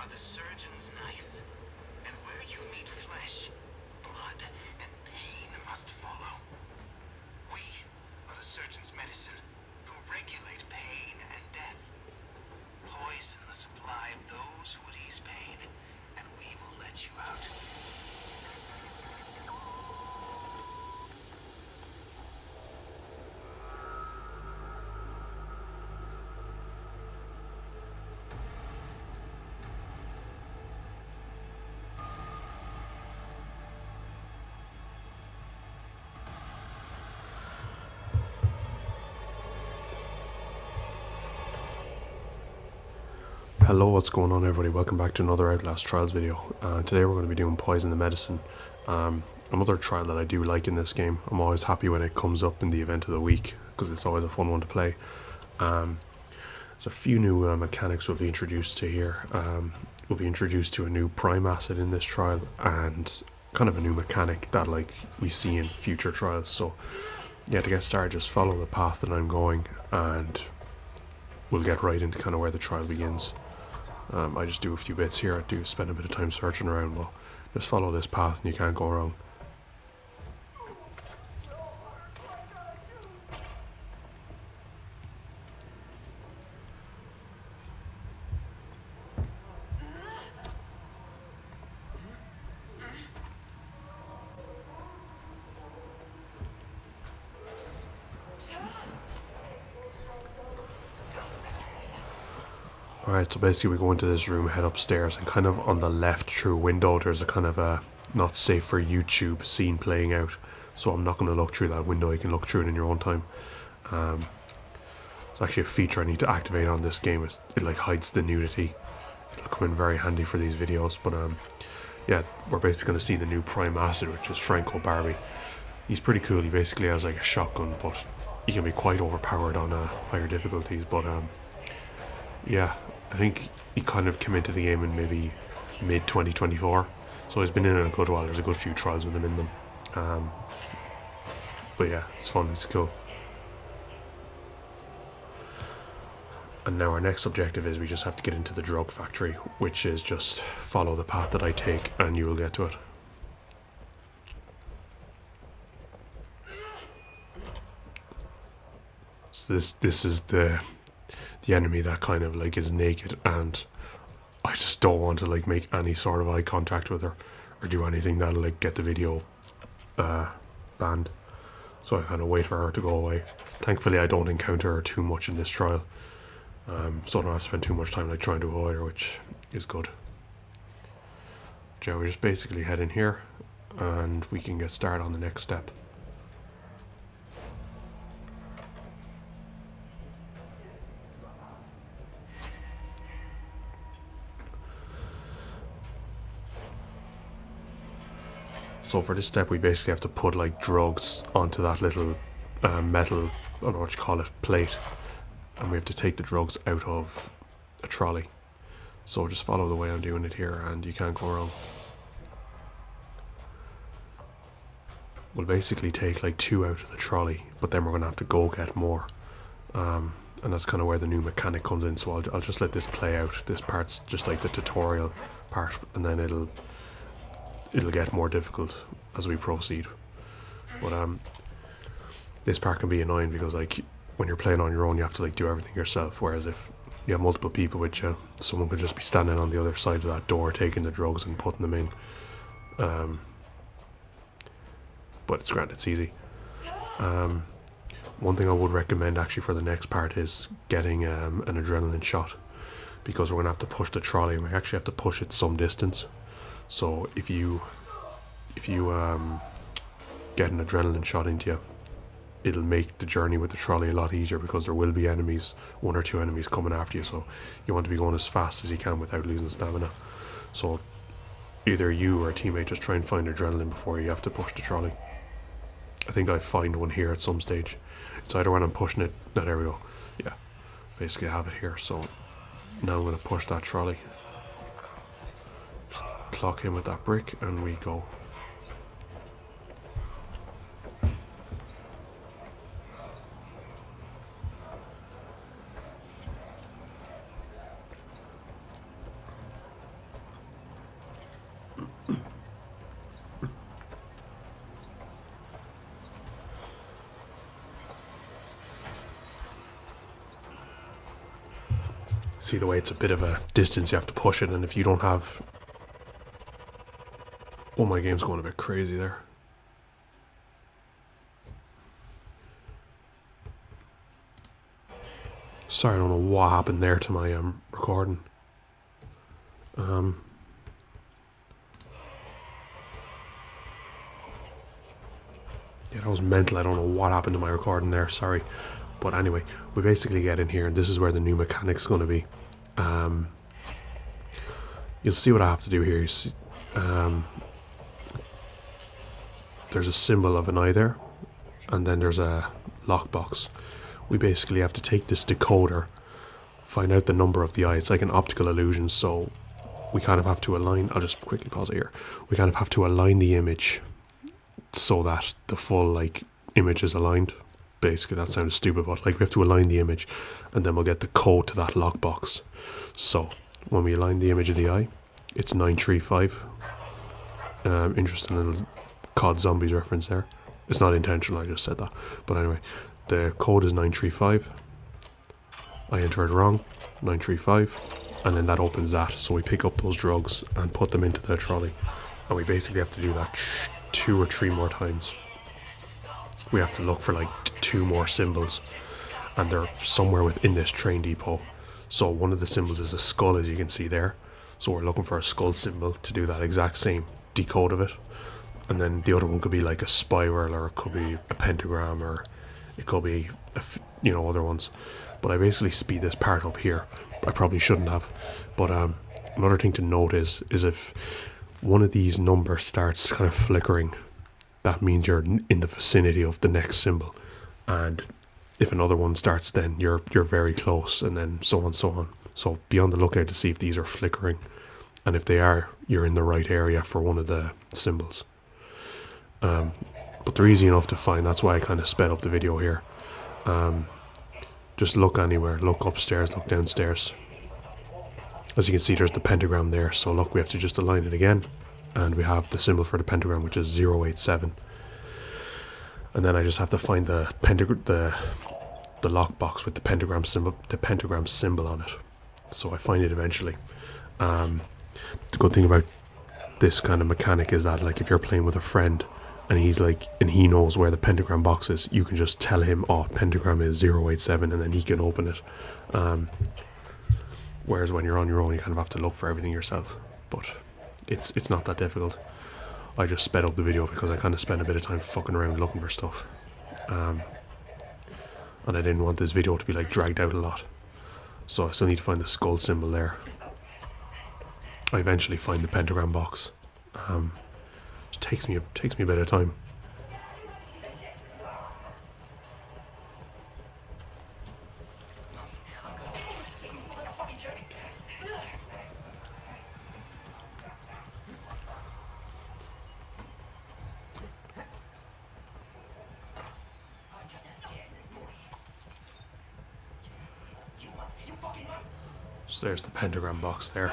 are the surgeon's knife, and where you meet flesh, blood and pain must follow. We are the surgeon's medicine, who regulate pain and death. Poison the supply of those who would ease pain, and we will let you out. Hello, what's going on everybody? Welcome back to another Outlast Trials video. Today we're going to be doing Poison the Medicine. Another trial that I do like in this game. I'm always happy when it comes up in the event of the week, because it's always a fun one to play. There's a few new mechanics we'll be introduced to here. We'll be introduced to a new prime asset in this trial, and kind of a new mechanic that we see in future trials. So yeah, to get started, just follow the path that I'm going, and we'll get right into kind of where the trial begins. I just do a few bits here. I do spend a bit of time searching around, but just follow this path and you can't go wrong. Alright, so basically we go into this room, head upstairs, and kind of on the left through a window there's a kind of a not safe for YouTube scene playing out. So I'm not going to look through that window, you can look through it in your own time. It's actually a feature I need to activate on this game. It like hides the nudity. It'll come in very handy for these videos. But yeah, we're basically going to see the new Prime Acid, which is Franco Barbie. He's pretty cool. He basically has like a shotgun, but he can be quite overpowered on higher difficulties. But yeah, I think he kind of came into the game in maybe mid 2024, so he's been in it a good while. There's a good few trials with him in them, but yeah, it's fun, it's cool. And now our next objective is we just have to get into the drug factory, which is just follow the path that I take and you will get to it. So this is the enemy that kind of like is naked, and I just don't want to like make any sort of eye contact with her or do anything that'll like get the video banned. So I kind of wait for her to go away. Thankfully I don't encounter her too much in this trial, so I don't have to spend too much time like trying to avoid her, which is good. So we just basically head in here and we can get started on the next step. So for this step we basically have to put like drugs onto that little metal, I don't know what you call it, plate, and we have to take the drugs out of a trolley. So just follow the way I'm doing it here and you can't go wrong. We'll basically take like 2 out of the trolley, but then we're going to have to go get more, and that's kind of where the new mechanic comes in. So I'll just let this play out. This part's just like the tutorial part, and then it'll get more difficult as we proceed. But this part can be annoying because like when you're playing on your own you have to like do everything yourself, whereas if you have multiple people with you, someone could just be standing on the other side of that door taking the drugs and putting them in. But it's grand, it's easy. One thing I would recommend actually for the next part is getting an adrenaline shot, because we're going to have to push the trolley and we actually have to push it some distance. So if you get an adrenaline shot into you, it'll make the journey with the trolley a lot easier, because there will be enemies, 1 or 2 enemies coming after you, so you want to be going as fast as you can without losing stamina. So either you or a teammate just try and find adrenaline before you have to push the trolley. I think I find one here at some stage. It's either when I'm pushing it, no, there we go, yeah, basically I have it here. So now I'm going to push that trolley, clock in with that brick, and we go. See the way it's a bit of a distance, you have to push it, and if you don't have... Oh, my game's going a bit crazy there. Sorry, I don't know what happened there to my recording. Yeah, that was mental. I don't know what happened to my recording there, sorry. But anyway, we basically get in here, and this is where the new mechanic's going to be. You'll see what I have to do here. You see, there's a symbol of an eye there, and then there's a lockbox. We basically have to take this decoder, find out the number of the eye. It's like an optical illusion, so we kind of have to align... I'll just quickly pause it here. We kind of have to align the image so that the full, like, image is aligned. Basically, that sounds stupid, but, like, we have to align the image, and then we'll get the code to that lockbox. So, when we align the image of the eye, it's 935. Interesting little COD Zombies reference there. It's not intentional, I just said that. But anyway, the code is 935. I entered wrong, 935, and then that opens that. So we pick up those drugs and put them into the trolley. And we basically have to do that 2 or 3 more times. We have to look for like 2 more symbols, and they're somewhere within this train depot. So one of the symbols is a skull, as you can see there. So we're looking for a skull symbol to do that exact same decode of it. And then the other one could be like a spiral, or it could be a pentagram, or it could be, other ones. But I basically speed this part up here. I probably shouldn't have. But another thing to note is if one of these numbers starts kind of flickering, that means you're in the vicinity of the next symbol. And if another one starts, then you're very close, and then so on, so on. So be on the lookout to see if these are flickering. And if they are, you're in the right area for one of the symbols. But they're easy enough to find. That's why I kind of sped up the video here. Just look anywhere. Look upstairs, look downstairs. As you can see, there's the pentagram there. So look, we have to just align it again. And we have the symbol for the pentagram, which is 087. And then I just have to find the lockbox with the pentagram symbol on it. So I find it eventually. The good thing about this kind of mechanic is that, like, if you're playing with a friend and he knows where the pentagram box is, you can just tell him, oh, pentagram is 087, and then he can open it. Whereas when you're on your own, you kind of have to look for everything yourself. But it's not that difficult. I just sped up the video because I kind of spent a bit of time fucking around looking for stuff. And I didn't want this video to be like dragged out a lot. So I still need to find the skull symbol there. I eventually find the pentagram box. It takes me a bit of time. So there's the pentagram box there.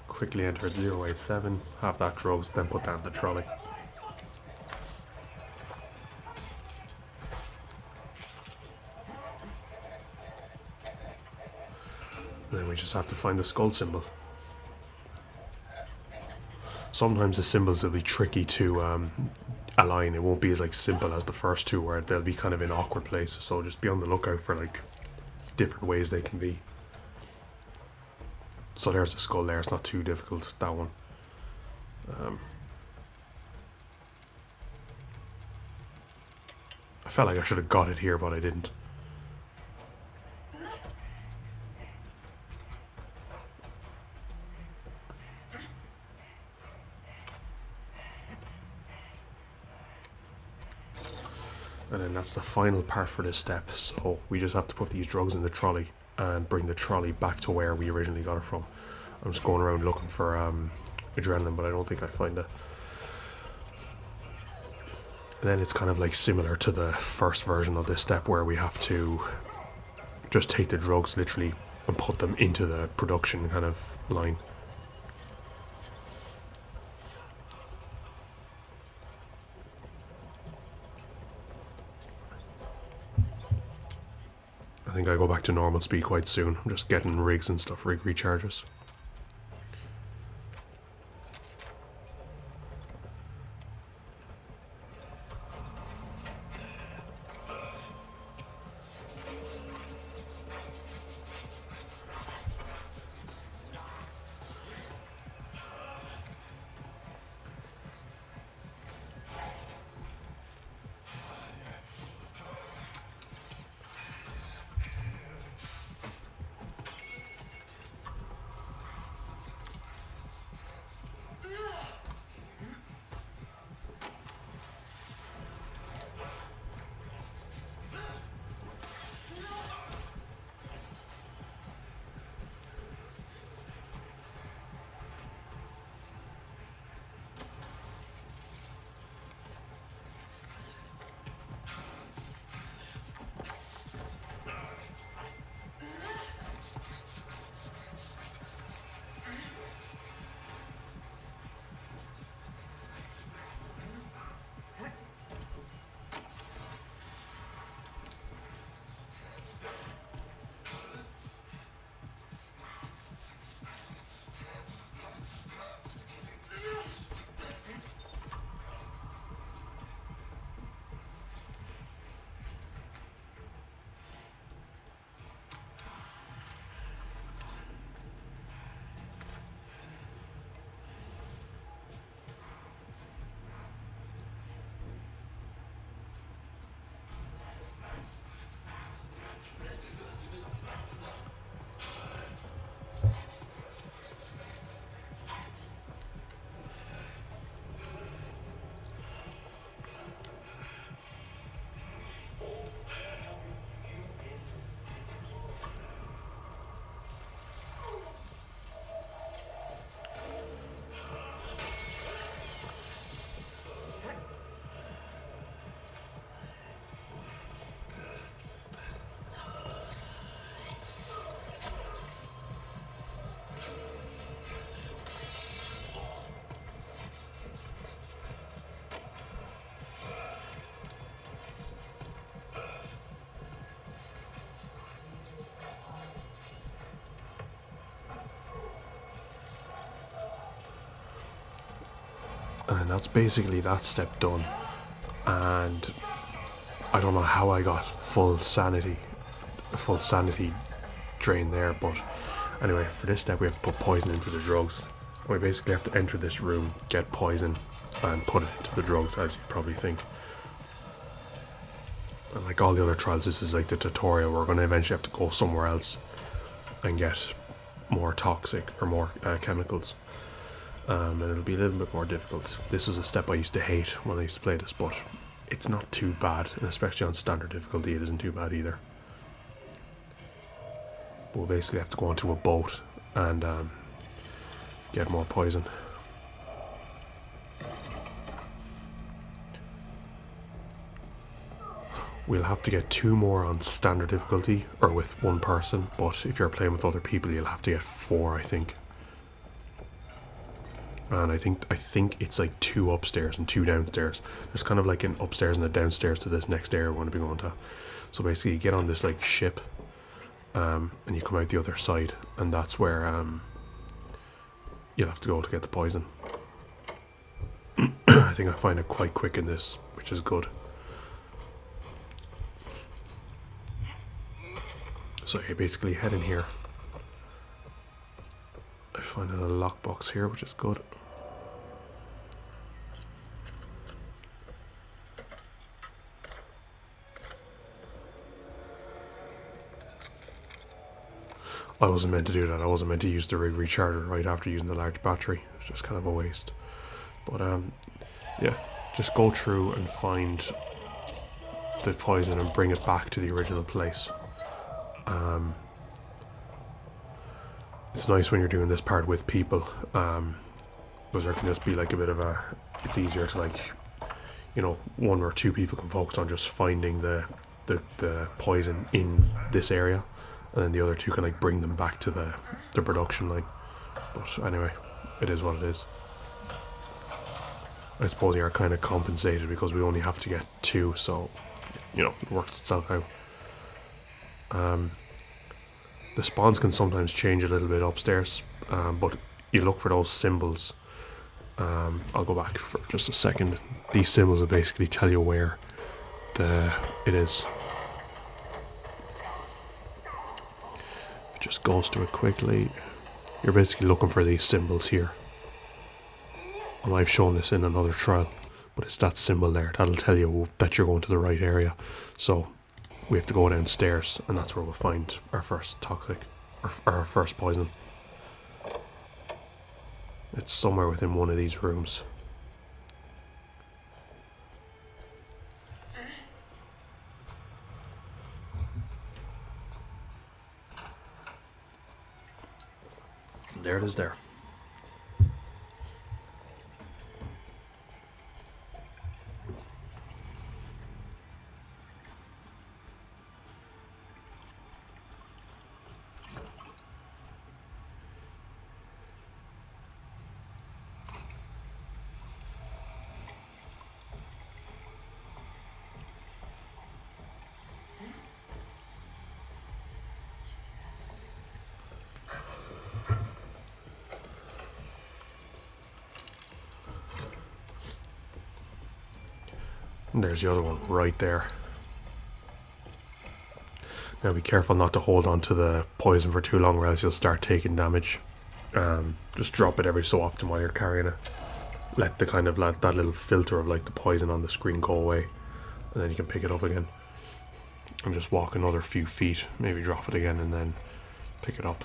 Quickly enter 087, have that drugs, then put down the trolley. And then we just have to find the skull symbol. Sometimes the symbols will be tricky to align. It won't be as simple as the first two, where they'll be kind of in awkward places. So just be on the lookout for different ways they can be. So there's the skull there. It's not too difficult, that one. I felt like I should have got it here, but I didn't. And then that's the final part for this step. So we just have to put these drugs in the trolley and bring the trolley back to where we originally got it from. I'm just going around looking for adrenaline, but I don't think I find it. And then it's kind of similar to the first version of this step, where we have to just take the drugs literally and put them into the production kind of line. I think I go back to normal speed quite soon. I'm just getting rigs and stuff, rig recharges. And that's basically that step done. And I don't know how I got a full sanity drain there, but anyway, for this step we have to put poison into the drugs. We basically have to enter this room, get poison, and put it into the drugs, as you probably think. And like all the other trials, this is like the tutorial. We're going to eventually have to go somewhere else and get more toxic or more chemicals. And it'll be a little bit more difficult. This was a step I used to hate when I used to play this, but it's not too bad, and especially on standard difficulty it isn't too bad either. But we'll basically have to go onto a boat and get more poison. We'll have to get 2 more on standard difficulty, or with 1 person, but if you're playing with other people you'll have to get 4, I think. And I think it's like 2 upstairs and 2 downstairs. There's kind of like an upstairs and a downstairs to this next area we're going to be going to. So basically you get on this like ship, and you come out the other side, and that's where you'll have to go to get the poison. I think I find it quite quick in this, which is good. So you basically head in here. I find a little lockbox here, which is good. I wasn't meant to do that. I wasn't meant to use the rig recharger right after using the large battery. It's just kind of a waste. But yeah, just go through and find the poison and bring it back to the original place. It's nice when you're doing this part with people, because there can just be like a bit of a, it's easier to like, you know, 1 or 2 people can focus on just finding the poison in this area, and then the other 2 can like bring them back to the production line. But anyway, it is what it is. I suppose you are kind of compensated because we only have to get 2, so you know, it works itself out. The spawns can sometimes change a little bit upstairs, but you look for those symbols. I'll go back for just a second. These symbols will basically tell you where it is. If it just goes to it quickly, you're basically looking for these symbols here. And I've shown this in another trial, but it's that symbol there. That'll tell you that you're going to the right area. So we have to go downstairs, and that's where we'll find our first toxic, or our first poison. It's somewhere within one of these rooms. There it is there. And there's the other one right there. Now be careful not to hold on to the poison for too long, or else you'll start taking damage. Just drop it every so often while you're carrying it. Let the that little filter of like the poison on the screen go away, and then you can pick it up again. And just walk another few feet, maybe drop it again, and then pick it up.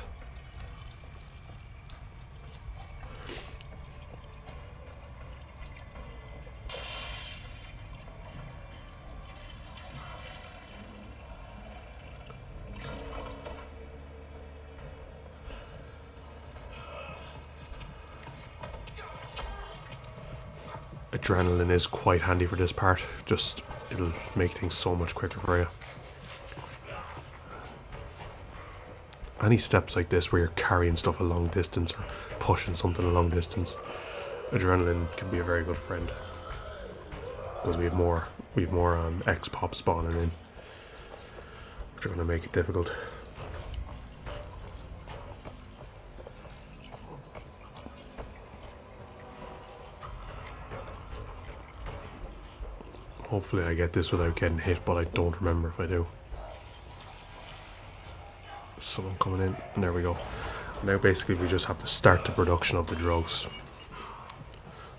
Adrenaline is quite handy for this part. Just, it'll make things so much quicker for you. Any steps like this where you're carrying stuff a long distance or pushing something a long distance, adrenaline can be a very good friend. Because we have more X-pop spawning in, which are going to make it difficult. Hopefully I get this without getting hit, but I don't remember if I do. Someone coming in, and there we go. Now basically we just have to start the production of the drugs.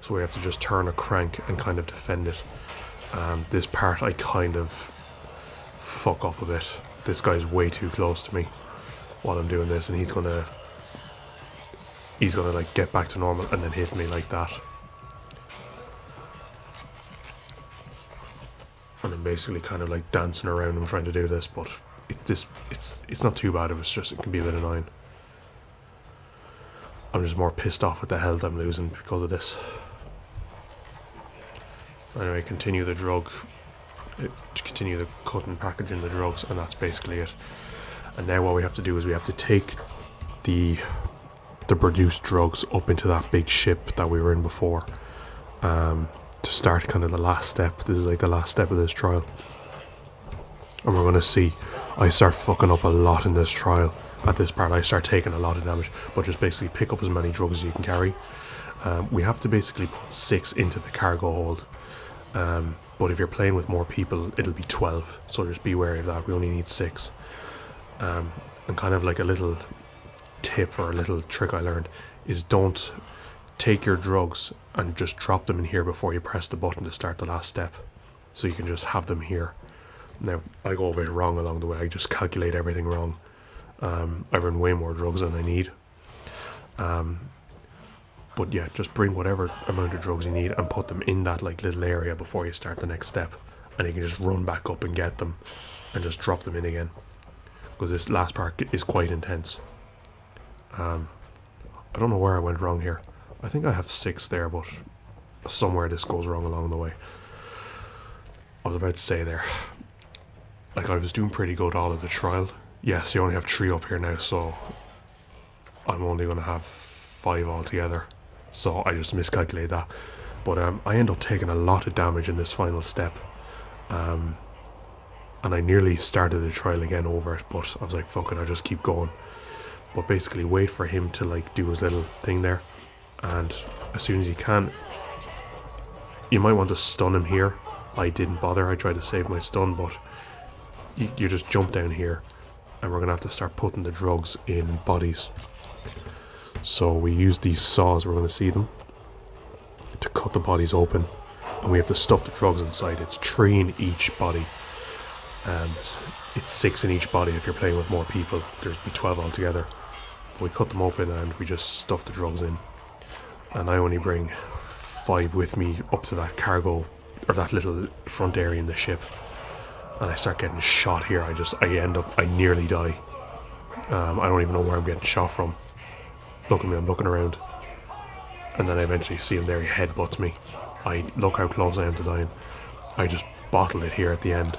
So we have to just turn a crank and kind of defend it. This part I kind of fuck up a bit. This guy's way too close to me while I'm doing this, and he's gonna like get back to normal and then hit me like that. And I'm basically kind of like dancing around him trying to do this, but it's not too bad. It's just, it can be a bit annoying. I'm just more pissed off with the health I'm losing because of this. Anyway, continue the cut and packaging the drugs, and that's basically it. And now what we have to do is we have to take the produced drugs up into that big ship that we were in before, to start kind of the last step. This is like the last step of this trial. And we're going to see, I start fucking up a lot in this trial. At this part I start taking a lot of damage, but just basically pick up as many drugs as you can carry. We have to basically put 6 into the cargo hold. But if you're playing with more people, it'll be 12. So just be wary of that. We only need 6. And kind of like a little tip or a little trick I learned is don't take your drugs and just drop them in here before you press the button to start the last step. So you can just have them here. Now, I go a bit wrong along the way. I just calculate everything wrong. I run way more drugs than I need. But yeah, just bring whatever amount of drugs you need and put them in that like little area before you start the next step. And you can just run back up and get them and just drop them in again. Because this last part is quite intense. I don't know where I went wrong here. I think I have 6 there, but somewhere this goes wrong along the way. I was about to say there, like I was doing pretty good all of the trial. Yes, you only have 3 up here now, so I'm only going to have 5 altogether. So I just miscalculated that. But I end up taking a lot of damage in this final step. And and I nearly started the trial again over it, but I was like, fuck it, I'll just keep going. But basically wait for him to like do his little thing there, and as soon as you can, you might want to stun him here. I didn't bother, I tried to save my stun, but you just jump down here, and we're gonna have to start putting the drugs in bodies. So we use these saws, we're gonna see them, to cut the bodies open, and we have to stuff the drugs inside. It's 3 in each body, and it's 6 in each body if you're playing with more people. There's be 12 altogether. But we cut them open and we just stuff the drugs in, and I only bring 5 with me up to that cargo, or that little front area in the ship, and I start getting shot here. I nearly die. I don't even know where I'm getting shot from. Look at me, I'm looking around, and then I eventually see him there. He headbutts me. I look how close I am to dying. I just bottle it here at the end,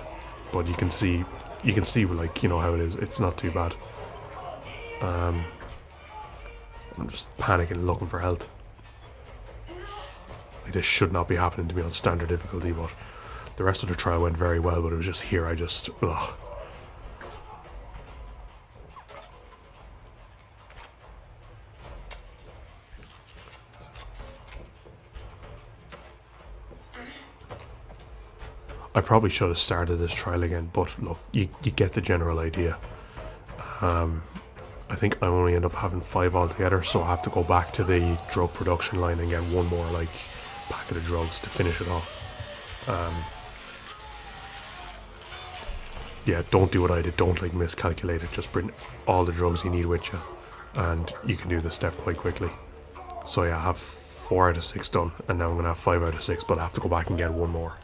but you can see like, you know how it is. It's not too bad. I'm just panicking, looking for health. Like, this should not be happening to me on standard difficulty, but the rest of the trial went very well. But it was just here, ugh. I probably should have started this trial again, but look, you get the general idea. I think I only end up having 5 altogether, so I have to go back to the drug production line and get one more like packet of drugs to finish it off. Yeah, don't do what I did. Don't like miscalculate it. Just bring all the drugs you need with you, and you can do this step quite quickly. So yeah, I have 4 out of 6 done, and now I'm gonna have 5 out of 6, but I have to go back and get one more.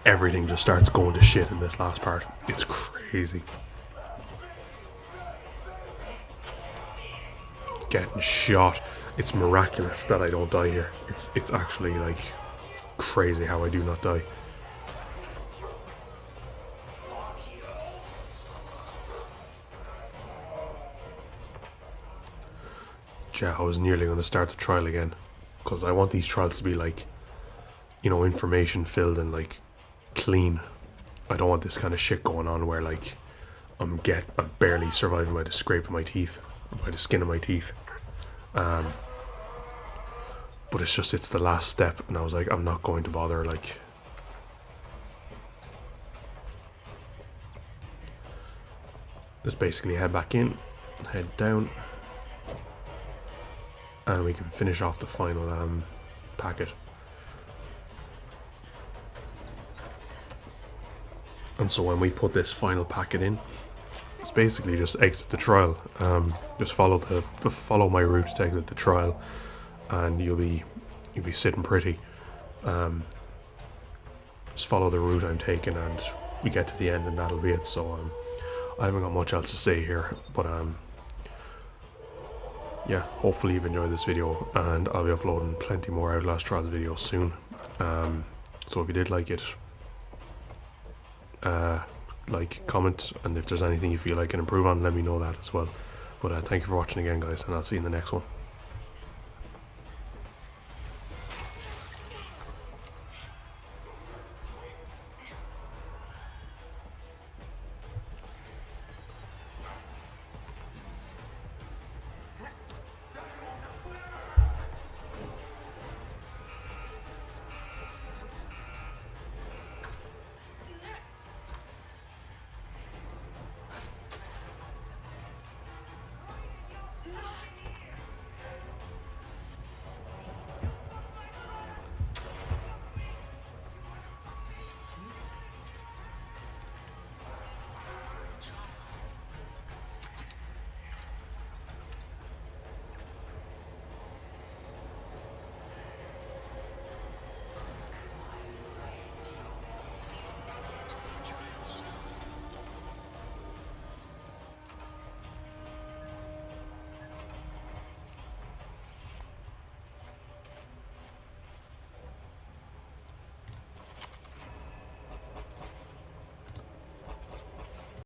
Everything just starts going to shit in this last part. It's crazy. Getting shot. It's miraculous that I don't die here. It's actually like crazy how I do not die. Yeah, I was nearly going to start the trial again, because I want these trials to be like, you know, information filled and like clean. I don't want this kind of shit going on where like I'm barely surviving by the scrape of my teeth, or by the skin of my teeth. But it's the last step, and I was like, I'm not going to bother. Like, just basically head back in, head down, and we can finish off the final packet. And so when we put this final packet in, it's basically just exit the trial. Just follow my route to exit the trial, and you'll be sitting pretty. Just follow the route I'm taking, and we get to the end, and that'll be it. So I haven't got much else to say here, but yeah, hopefully you've enjoyed this video, and I'll be uploading plenty more Outlast Trials videos soon. So if you did like it, like, comment, and if there's anything you feel I can improve on, let me know that as well. But thank you for watching again, guys, and I'll see you in the next one.